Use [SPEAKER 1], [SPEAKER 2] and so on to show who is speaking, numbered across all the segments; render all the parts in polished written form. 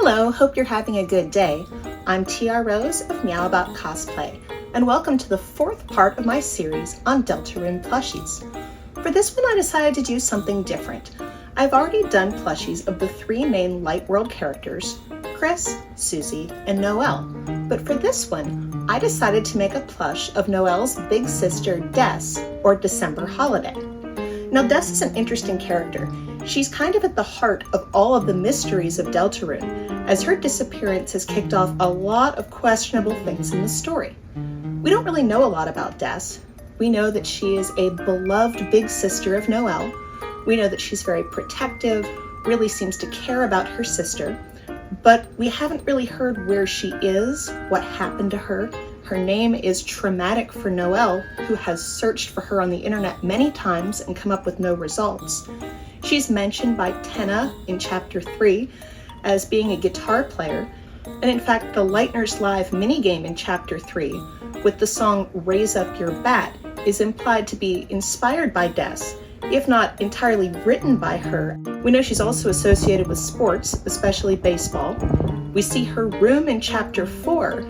[SPEAKER 1] Hello, hope you're having a good day. I'm TR Rose of Meow About Cosplay, and welcome to the fourth part of my series on Deltarune plushies. For this one, I decided to do something different. I've already done plushies of the three main Light World characters, Kris, Susie, and Noelle. But for this one, I decided to make a plush of Noelle's big sister, Des, or December Holiday. Now, Des is an interesting character. She's kind of at the heart of all of the mysteries of Deltarune, as her disappearance has kicked off a lot of questionable things in the story. We don't really know a lot about Des. We know that she is a beloved big sister of Noelle. We know that she's very protective, really seems to care about her sister, but we haven't really heard where she is, what happened to her. Her name is traumatic for Noelle, who has searched for her on the internet many times and come up with no results. She's mentioned by Tenna in Chapter 3 as being a guitar player, and in fact the Lightner's Live minigame in Chapter 3 with the song Raise Up Your Bat is implied to be inspired by Des, if not entirely written by her. We know she's also associated with sports, especially baseball. We see her room in Chapter 4.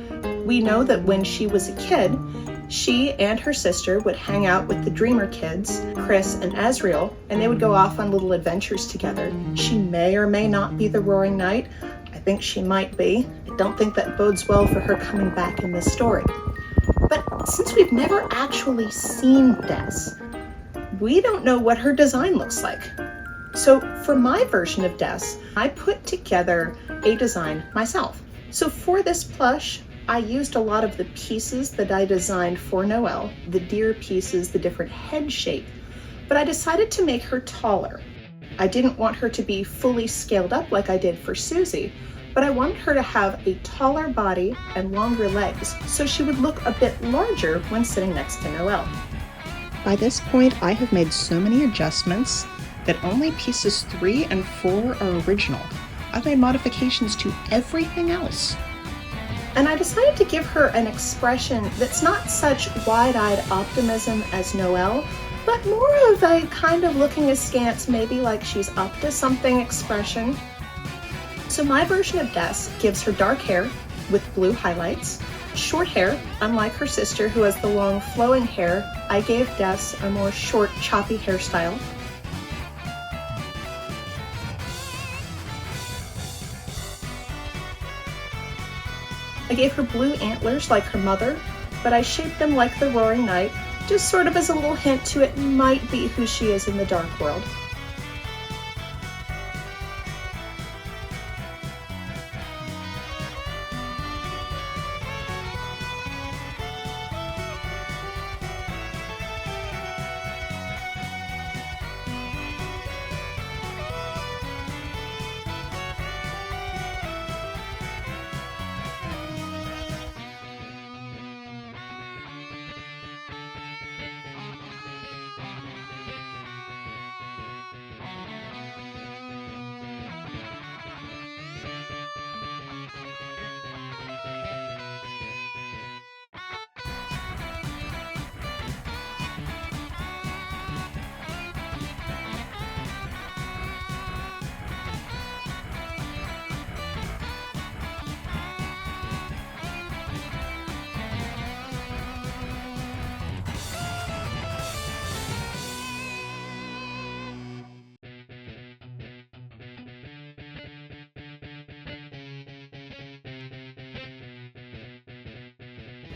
[SPEAKER 1] We know that when she was a kid, she and her sister would hang out with the Dreamer kids, Kris and Asriel, and they would go off on little adventures together. She may or may not be the Roaring Knight. I think she might be. I don't think that bodes well for her coming back in this story. But since we've never actually seen Des, we don't know what her design looks like. So for my version of Des, I put together a design myself. So for this plush, I used a lot of the pieces that I designed for Noelle, the deer pieces, the different head shape, but I decided to make her taller. I didn't want her to be fully scaled up like I did for Susie, but I wanted her to have a taller body and longer legs, so she would look a bit larger when sitting next to Noelle. By this point, I have made so many adjustments that only pieces 3 and 4 are original. I've made modifications to everything else. And I decided to give her an expression that's not such wide-eyed optimism as Noelle, but more of a kind of looking askance, maybe like she's up to something expression. So my version of Des gives her dark hair with blue highlights, short hair, unlike her sister who has the long flowing hair. I gave Des a more short, choppy hairstyle. I gave her blue antlers like her mother, but I shaped them like the Roaring Knight, just sort of as a little hint to it might be who she is in the dark world.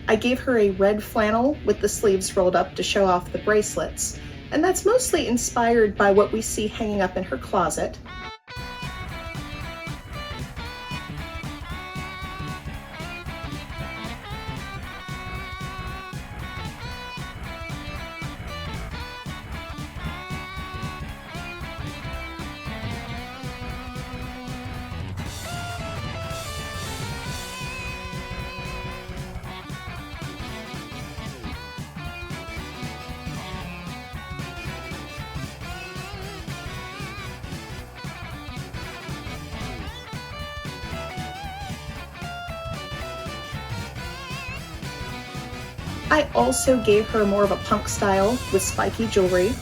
[SPEAKER 1] I gave her a red flannel with the sleeves rolled up to show off the bracelets, and that's mostly inspired by what we see hanging up in her closet. I also gave her more of a punk style with spiky jewelry.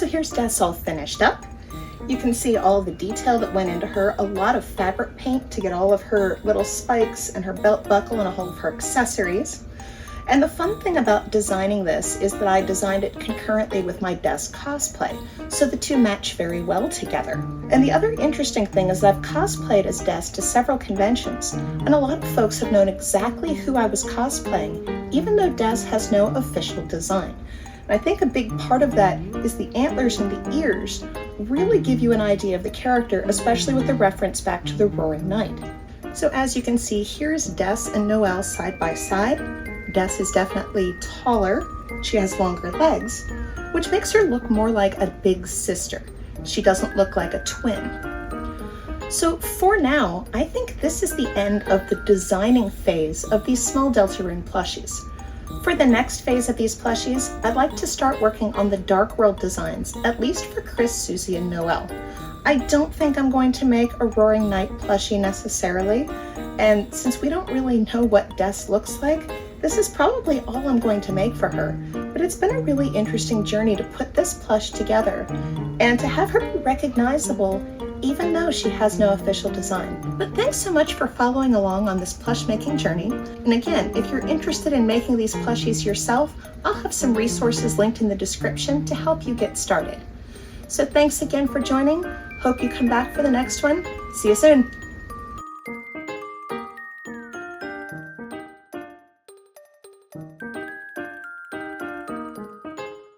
[SPEAKER 1] So here's Des all finished up. You can see all the detail that went into her, a lot of fabric paint to get all of her little spikes and her belt buckle and all of her accessories. And the fun thing about designing this is that I designed it concurrently with my Des cosplay, so the two match very well together. And the other interesting thing is that I've cosplayed as Des to several conventions, and a lot of folks have known exactly who I was cosplaying, even though Des has no official design. And I think a big part of that is the antlers and the ears really give you an idea of the character, especially with the reference back to the Roaring Knight. So as you can see, here's Des and Noelle side by side. Des is definitely taller. She has longer legs, which makes her look more like a big sister. She doesn't look like a twin. So for now, I think this is the end of the designing phase of these small Deltarune plushies. For the next phase of these plushies, I'd like to start working on the Dark World designs, at least for Kris, Susie, and Noelle. I don't think I'm going to make a Roaring Knight plushie necessarily, and since we don't really know what Des looks like, this is probably all I'm going to make for her. But it's been a really interesting journey to put this plush together and to have her be recognizable even though she has no official design. But thanks so much for following along on this plush making journey. And again, if you're interested in making these plushies yourself, I'll have some resources linked in the description to help you get started. So thanks again for joining. Hope you come back for the next one. See you soon.